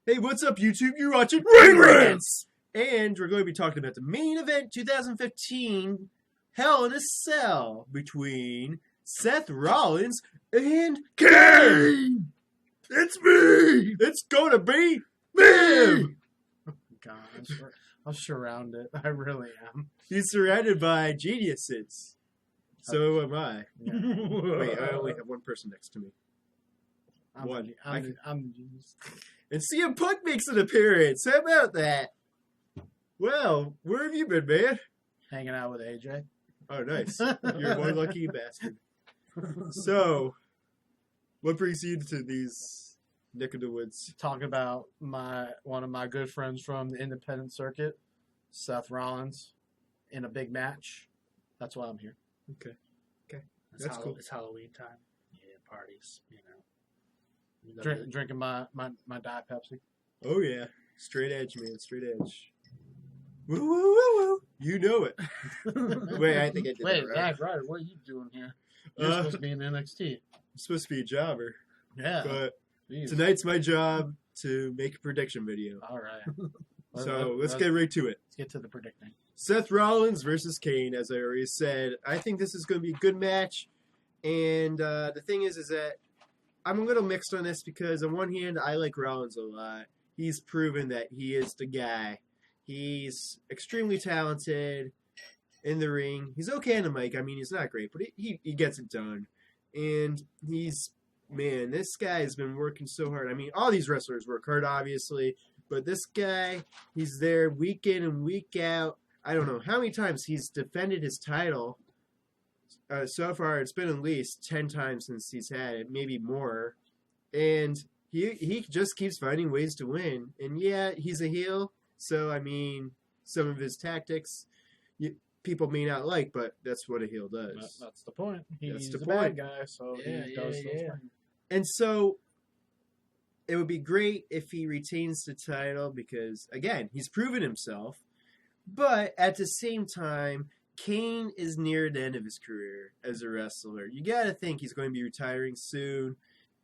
Hey, what's up, YouTube? You're watching Rants! And we're going to be talking about the main event 2015 Hell in a Cell between Seth Rollins and Kane! It's me! It's going to be Me! God, I'm surrounded. I really am. He's surrounded by geniuses. So am I. Yeah. Wait, I only have one person next to me. I'm the genius. And CM Punk makes an appearance. How about that? Well, where have you been, man? Hanging out with AJ. Oh, nice. You're one lucky bastard. So, what brings you to these neck of the woods? Talk about one of my good friends from the independent circuit, Seth Rollins, in a big match. That's why I'm here. Okay. That's cool. It's Halloween time. Yeah, parties, you know. Drinking my Diet Pepsi. Oh, yeah. Straight edge, man. Straight edge. Woo, woo, woo, woo. You know it. Wait, I think I did Wait, that right. Zach Ryder, what are you doing here? You're supposed to be in NXT. I'm supposed to be a jobber. Yeah. But Jeez. tonight's my job to make a prediction video. All right. So, let's get right to it. Let's get to the predicting. Seth Rollins versus Kane, as I already said. I think this is going to be a good match. And the thing is that I'm a little mixed on this because on one hand, I like Rollins a lot. He's proven that he is the guy. He's extremely talented in the ring. He's okay on the mic. I mean, he's not great, but he gets it done. And man, this guy has been working so hard. I mean, all these wrestlers work hard, obviously. But this guy, he's there week in and week out. I don't know how many times he's defended his title. So far, it's been at least 10 times since he's had it, maybe more. And he just keeps finding ways to win. And yeah, he's a heel. So, I mean, some of his tactics people may not like, but that's what a heel does. That's the point. He's the a point. bad guy, so Yeah, he does those yeah. things. And so it would be great if he retains the title because, again, he's proven himself. But at the same time, Kane is near the end of his career as a wrestler. You got to think he's going to be retiring soon.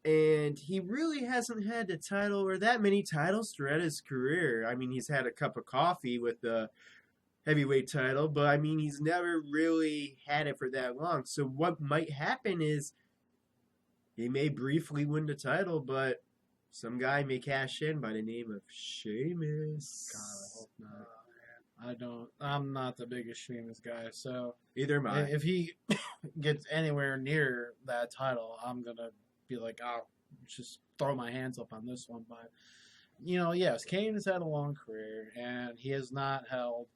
And he really hasn't had the title or that many titles throughout his career. I mean, he's had a cup of coffee with the heavyweight title, but I mean, he's never really had it for that long. So what might happen is he may briefly win the title, but some guy may cash in by the name of Sheamus. God, I hope not. I'm not the biggest Sheamus guy, so Either am I. if he gets anywhere near that title, I'm gonna be like, I'll just throw my hands up on this one. But yes, Kane has had a long career, and he has not held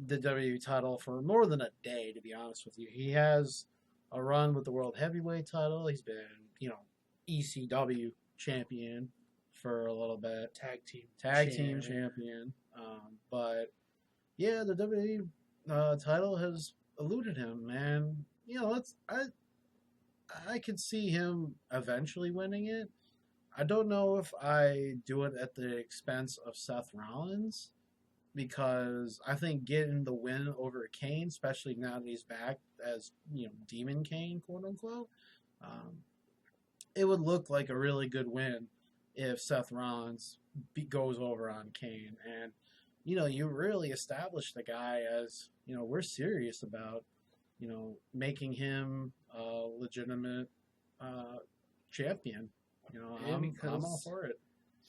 the WWE title for more than a day. To be honest with you, he has a run with the World Heavyweight title. He's been, ECW champion for a little bit, tag team champion. But yeah, the WWE title has eluded him, man. I could see him eventually winning it. I don't know if I do it at the expense of Seth Rollins, because I think getting the win over Kane, especially now that he's back as Demon Kane, quote unquote, it would look like a really good win if Seth Rollins goes over on Kane. And you really establish the guy as we're serious about making him a legitimate champion. I'm all for it.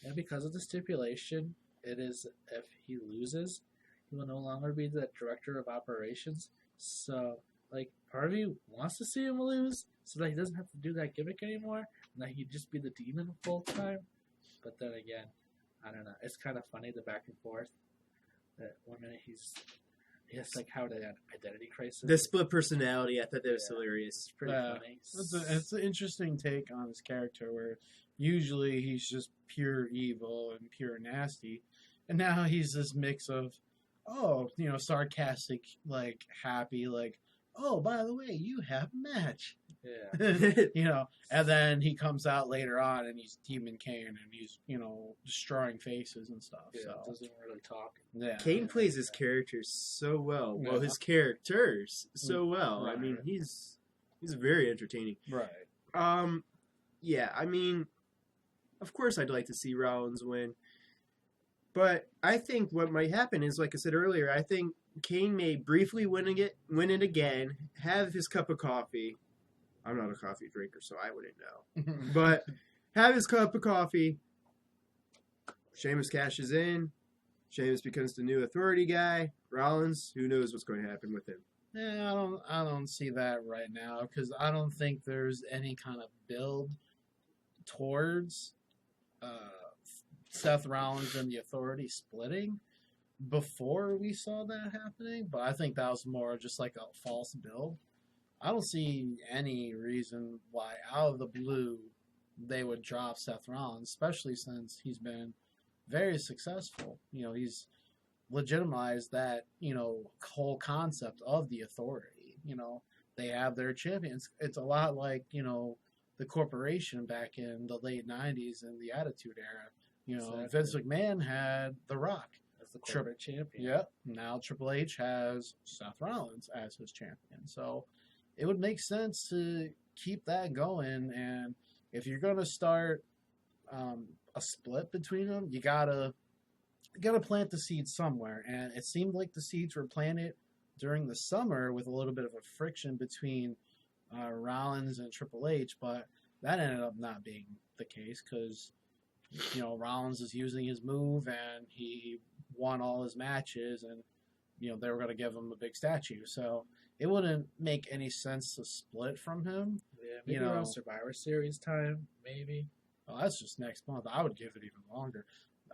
And because of the stipulation, it is if he loses, he will no longer be the director of operations. So, part of you wants to see him lose so that he doesn't have to do that gimmick anymore, and that he can just be the demon full time. But then again, I don't know. It's kind of funny, the back and forth. That 1 minute he has how the identity crisis. The split personality, I thought that was hilarious. It's pretty funny. It's an interesting take on his character, where usually he's just pure evil and pure nasty, and now he's this mix of, sarcastic, happy, oh, by the way, you have a match. Yeah. And then he comes out later on and he's Demon Kane and he's, destroying faces and stuff. Yeah, So doesn't really talk. yeah. Kane plays his characters so well. Well, Yeah. his characters so well. Right. I mean, he's very entertaining. Right. Yeah, I mean, of course I'd like to see Rollins win. But I think what might happen is, like I said earlier, I think Kane may briefly win it again, have his cup of coffee. I'm not a coffee drinker, so I wouldn't know. But have his cup of coffee. Sheamus cashes in. Sheamus becomes the new authority guy. Rollins, who knows what's going to happen with him? Yeah, I don't see that right now because I don't think there's any kind of build towards Seth Rollins and the Authority splitting before we saw that happening. But I think that was more just like a false build. I don't see any reason why out of the blue they would drop Seth Rollins, especially since he's been very successful. You know, he's legitimized that, you know, whole concept of the Authority. You know, they have their champions. It's a lot like, you know, the corporation back in the late 90s and the Attitude Era. You know, Exactly. Vince McMahon had The Rock. As the corporate champion. Yep. Now Triple H has Seth Rollins as his champion. So it would make sense to keep that going. And if you're going to start a split between them, you gotta plant the seeds somewhere. And it seemed like the seeds were planted during the summer with a little bit of a friction between Rollins and Triple H, but that ended up not being the case because, you know, Rollins is using his move and he won all his matches, and, you know, they were going to give him a big statue. So it wouldn't make any sense to split from him. Yeah, maybe You know, around Survivor Series time, maybe. well, that's just next month. I would give it even longer.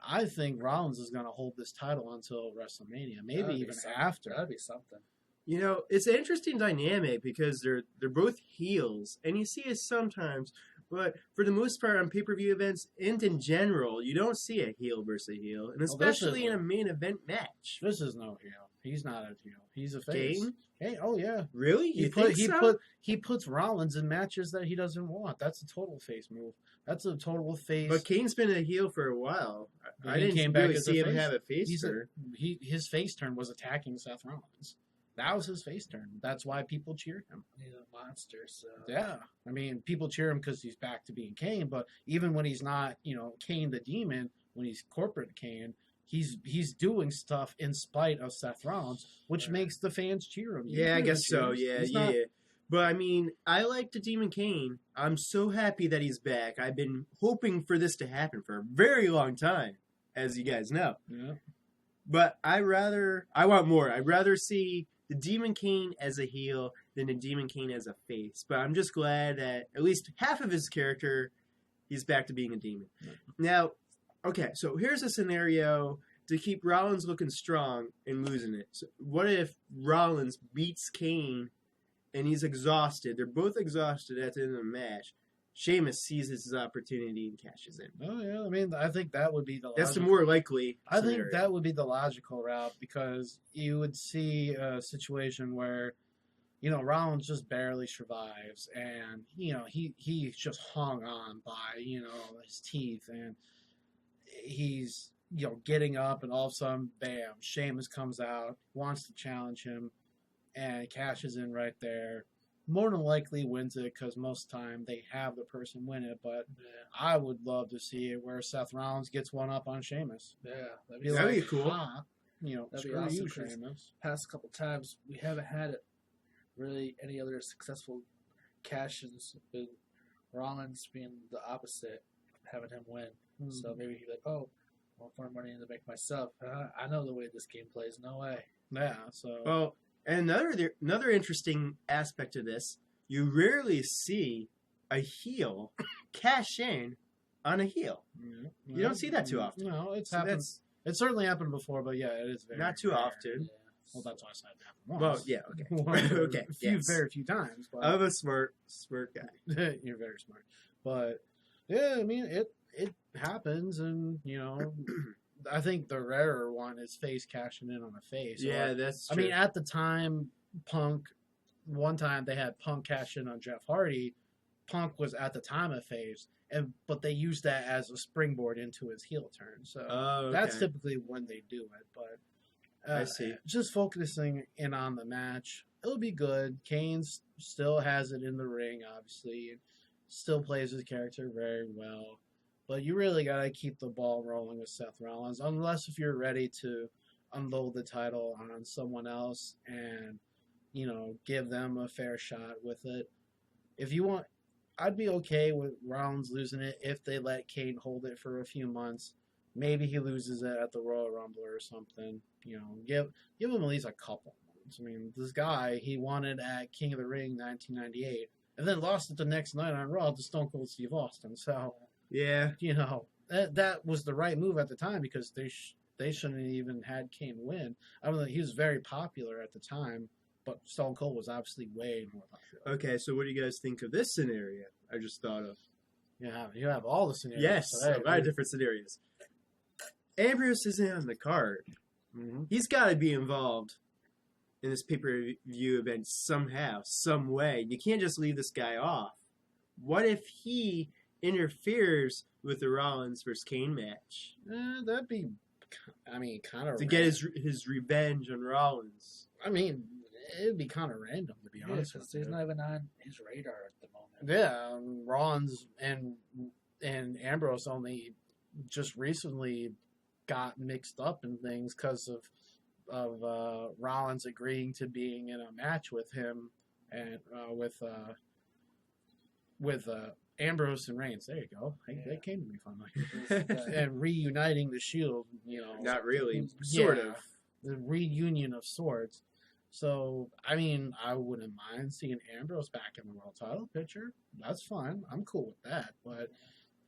I think Rollins is going to hold this title until WrestleMania, maybe That'd be even something. after. That'd be something. You know, it's an interesting dynamic because they're both heels, and you see it sometimes. But for the most part, on pay-per-view events and in general, you don't see a heel versus a heel, and especially in a main event match. This is no heel. He's not a heel. He's a face. Kane? Hey, oh yeah. Really? You think so? He puts Rollins in matches that he doesn't want. That's a total face move. That's a total face. But Kane's been a heel for a while. But I he didn't came back really as a see him face. have a face He's turn. his face turn was attacking Seth Rollins. That was his face turn. That's why people cheered him. He's a monster, so. Yeah, I mean, people cheer him because he's back to being Kane. But even when he's not, you know, Kane the Demon, when he's corporate Kane, he's doing stuff in spite of Seth Rollins, which Right. makes the fans cheer him. Yeah, I guess so. Yeah, He's yeah. not- But I mean, I like the Demon Kane. I'm so happy that he's back. I've been hoping for this to happen for a very long time, as you guys know. Yeah. But I want more. I'd rather see the Demon Kane as a heel than the Demon Kane as a face. But I'm just glad that at least half of his character, he's back to being a demon. Yeah. Now, okay, so here's a scenario to keep Rollins looking strong and losing it. So what if Rollins beats Kane and he's exhausted? They're both exhausted at the end of the match. Sheamus seizes his opportunity and cashes in. Oh yeah, I mean, I think that would be the. That's the logical- more likely I think scenario. that would be the logical route because you would see a situation where, you know, Rollins just barely survives, and you know he's just hung on by, you know, his teeth, and he's, you know, getting up, and all of a sudden, bam, Sheamus comes out, wants to challenge him, and cashes in right there. More than likely wins it because most of the time they have the person win it, but Yeah, I would love to see it where Seth Rollins gets one up on Sheamus. yeah. That'd Be be That'd like, be cool. "Ah, you know, That'd be screw awesome, you, 'cause- Sheamus." past couple times we haven't had it really any other successful cash-ins with Rollins being the opposite, having him win. Hmm. So maybe he's like, oh, I want more money in the bank myself. I know the way this game plays. No way. Yeah, so Well, and another interesting aspect of this, you rarely see a heel cash in on a heel. yeah, You don't see that too often. No, it's So happened. that's It certainly happened before, but yeah, it is very not too rare. often. Yeah. Well, that's why I said it happened once. Well, yeah, okay. Once or Okay, a few, yes. very few times. But I'm a smart guy. you're very smart. But yeah, I mean, it happens, and you know, I think the rarer one is face cashing in on a face. Yeah, Or- that's I true. mean, at the time, one time they had Punk cash in on Jeff Hardy. Punk was at the time a face, but they used that as a springboard into his heel turn. So Oh, that's okay. typically when they do it. But I see. Just focusing in on the match, it'll be good. Kane still has it in the ring, obviously, and still plays his character very well. But you really got to keep the ball rolling with Seth Rollins, unless if you're ready to unload the title on someone else and, give them a fair shot with it. If you want, I'd be okay with Rollins losing it if they let Kane hold it for a few months. Maybe he loses it at the Royal Rumble or something. Give him at least a couple months. I mean, this guy, he won it at King of the Ring 1998 and then lost it the next night on Raw to Stone Cold Steve Austin. So... Yeah. That was the right move at the time because they shouldn't have even had Kane win. I don't know, he was very popular at the time, but Stone Cold was obviously way more popular. Okay, so what do you guys think of this scenario I just thought of? Yeah, you have all the scenarios. Yes, a lot of different scenarios. Ambrose isn't on the card. Mm-hmm. He's got to be involved in this pay-per-view event somehow, some way. You can't just leave this guy off. What if he interferes with the Rollins versus Kane match? That'd be, kind of... To get his revenge on Rollins. It'd be kind of random, to be honest with you. He's not even on his radar at the moment. Yeah, Rollins and Ambrose only just recently got mixed up in things because of Rollins agreeing to being in a match with him and with Ambrose and Reigns. There you go. They came to me finally. And reuniting the Shield, Not really. Sort of. The reunion of sorts. So, I wouldn't mind seeing Ambrose back in the world title picture. That's fine. I'm cool with that. But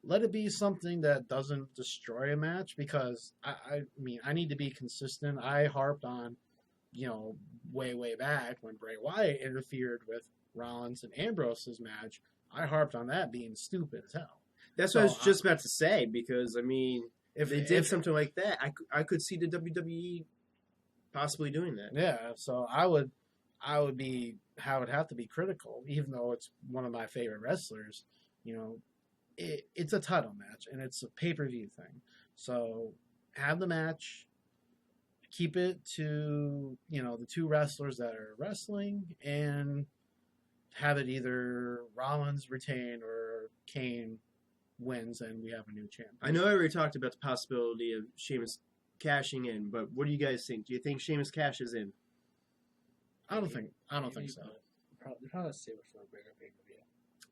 let it be something that doesn't destroy a match because, I need to be consistent. I harped on, way back when Bray Wyatt interfered with Rollins and Ambrose's match. I harped on that being stupid as hell. That's what I was just about to say because, if they did something like that, I could see the WWE possibly doing that. Yeah, so I would have to be critical, even though it's one of my favorite wrestlers. It's a title match and it's a pay-per-view thing. So have the match, keep it to the two wrestlers that are wrestling, and have it either Rollins retain or Kane wins, and we have a new champion. I know I already talked about the possibility of Sheamus cashing in, but what do you guys think? Do you think Sheamus cashes in? I don't think so. Probably save it for a bigger pay-per-view.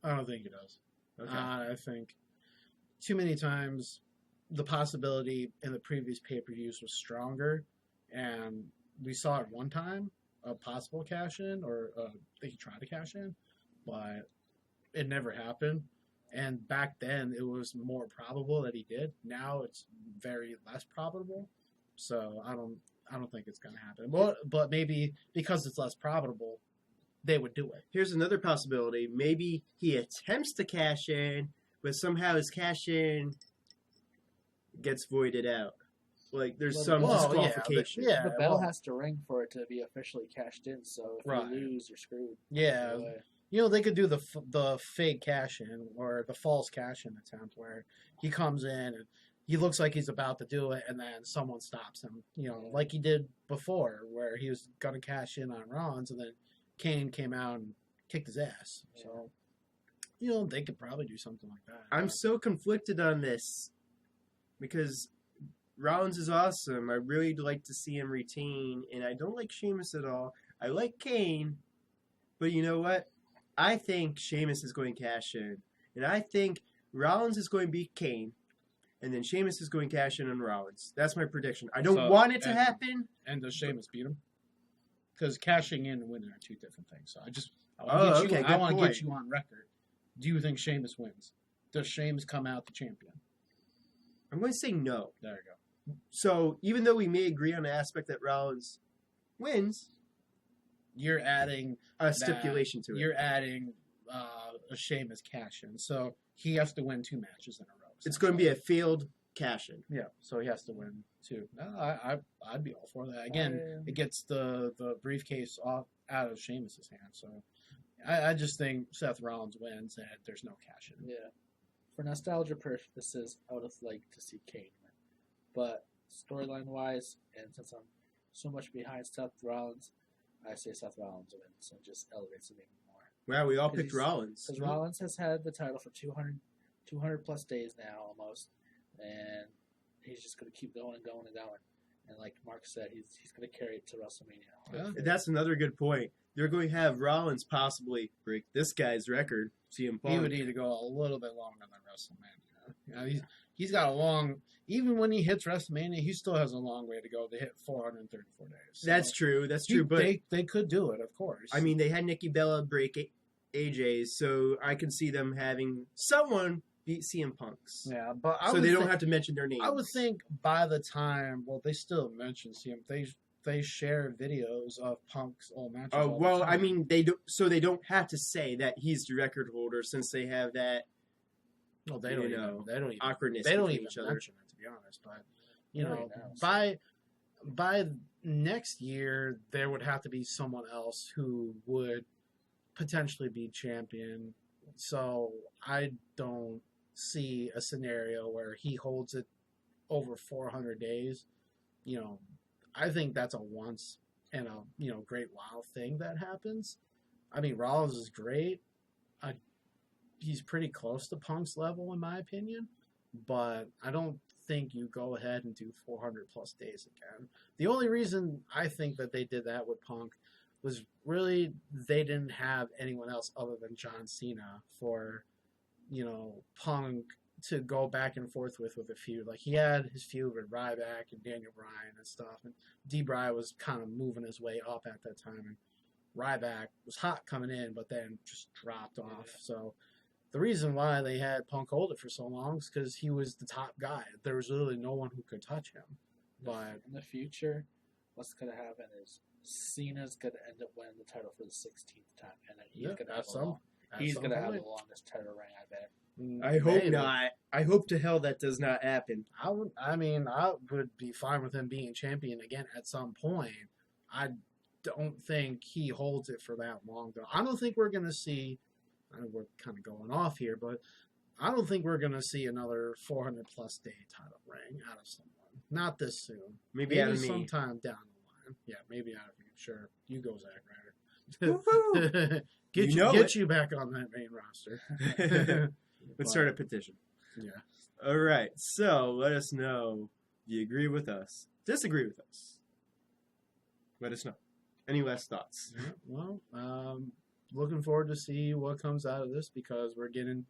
I don't think it does. Okay. I think too many times the possibility in the previous pay-per-views was stronger, and we saw it one time, a possible cash-in, or they could try to cash in, but it never happened. And back then, it was more probable that he did. Now it's very less probable. So I don't think it's going to happen. But maybe because it's less probable, they would do it. Here's another possibility. Maybe he attempts to cash in, but somehow his cash in gets voided out. Like there's some disqualification. The bell has to ring for it to be officially cashed in. So if you lose, you're screwed. Yeah. They could do the fake cash-in or the false cash-in attempt where he comes in and he looks like he's about to do it and then someone stops him. Like he did before where he was going to cash in on Rollins and then Kane came out and kicked his ass. So, they could probably do something like that. I'm so conflicted on this because Rollins is awesome. I really like to see him retain, and I don't like Sheamus at all. I like Kane, but you know what? I think Sheamus is going to cash in. And I think Rollins is going to beat Kane. And then Sheamus is going to cash in on Rollins. That's my prediction. I don't want it to happen. And does Sheamus beat him? Because cashing in and winning are two different things. So I want to get you on record. Do you think Sheamus wins? Does Sheamus come out the champion? I'm going to say no. There you go. So even though we may agree on the aspect that Rollins wins, you're adding a stipulation to it. You're adding a Sheamus cash-in. So he has to win 2 matches in a row. It's going to be a failed cash-in. Yeah, so he has to win 2. I'd be all for that. Again, it gets the briefcase out of Sheamus' hands. So I just think Seth Rollins wins and there's no cash-in. Yeah. For nostalgia purposes, I would have liked to see Kane win. But storyline-wise, and since I'm so much behind Seth Rollins, I say Seth Rollins wins and just elevates it even more. Wow, we all picked Rollins. Because Rollins has had the title for 200 plus days now almost, and he's just going to keep going and going and going. And like Mark said, he's going to carry it to WrestleMania. Yeah. That's another good point. They're going to have Rollins possibly break this guy's record, CM Punk. He would need to go a little bit longer than WrestleMania. You know, he's got a long. Even when he hits WrestleMania, he still has a long way to go to hit 434 days. So That's true. That's true. But they could do it, of course. I mean, they had Nikki Bella break AJ's, so I can see them having someone beat CM Punk's. Yeah, but so they don't have to mention their names. I would think by the time, well, they still mention CM. They share videos of Punk's old matches. Oh well, I mean, they do, so they don't have to say that he's the record holder since they have that. Well, they don't even awkwardness. They don't between even each other. mention it, to be honest. But you know, by next year, there would have to be someone else who would potentially be champion. So I don't see a scenario where he holds it over 400 days. You know, I think that's a once in a great while thing that happens. I mean, Rollins is great. He's pretty close to Punk's level in my opinion, but I don't think you go ahead and do 400 plus days again. The only reason I think that they did that with Punk was really they didn't have anyone else other than John Cena for, Punk to go back and forth with a feud. Like, he had his feud with Ryback and Daniel Bryan and stuff, and D-Bry was kind of moving his way up at that time, and Ryback was hot coming in, but then just dropped off. So the reason why they had Punk hold it for so long is because he was the top guy. There was literally no one who could touch him. But in the future, what's going to happen is Cena's going to end up winning the title for the 16th time, and then he's going to have the longest title reign, I bet. I hope not. I hope to hell that does not happen. I would be fine with him being champion again at some point. I don't think he holds it for that long, though. I don't think we're going to see. We're kind of going off here, but I don't think we're going to see another 400-plus day title reign out of someone. Not this soon. Maybe out of me. Sometime down the line. Yeah, maybe out of you. Sure. You go, Zack Ryder. Get you back on that main roster. Let's start a petition. Yeah. All right. So let us know. Do you agree with us? Disagree with us? Let us know. Any last thoughts? Yeah, well, looking forward to see what comes out of this because we're getting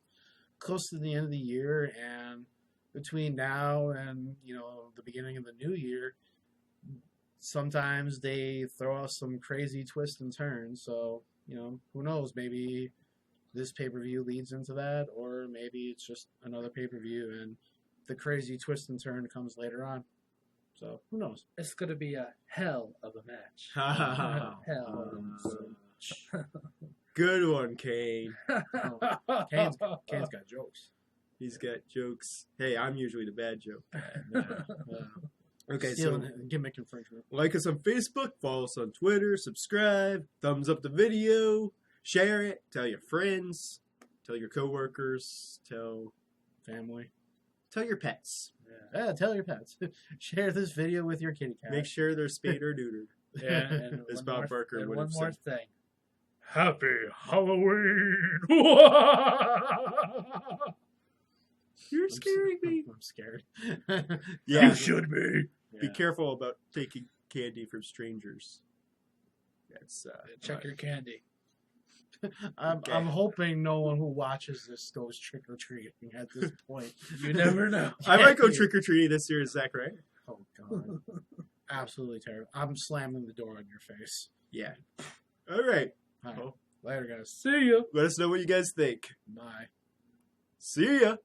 close to the end of the year, and between now and the beginning of the new year, sometimes they throw us some crazy twists and turns. So who knows? Maybe this pay-per-view leads into that, or maybe it's just another pay-per-view and the crazy twist and turn comes later on. So who knows? It's going to be a hell of a match. Hell of a match. Good one, Kane. Kane's got jokes. He's got jokes. Hey, I'm usually the bad joke. Okay, so gimmick infringement. Like us on Facebook, follow us on Twitter, subscribe, thumbs up the video, share it, tell your friends, tell your coworkers, tell family, tell your pets. Yeah, tell your pets. Share this video with your kitty cat. Make sure they're spayed or neutered. Yeah, and as Bob Barker would have said. One more thing. Happy Halloween! You're scaring me. I'm scared. Yeah, you should be. Be careful about taking candy from strangers. That's check your candy. I'm hoping no one who watches this goes trick or treating at this point. You never know. I might go trick or treating this year, Zach, right? Oh God, absolutely terrible. I'm slamming the door in your face. Yeah. All right. Well, later, guys. See ya. Let us know what you guys think. Bye. See ya.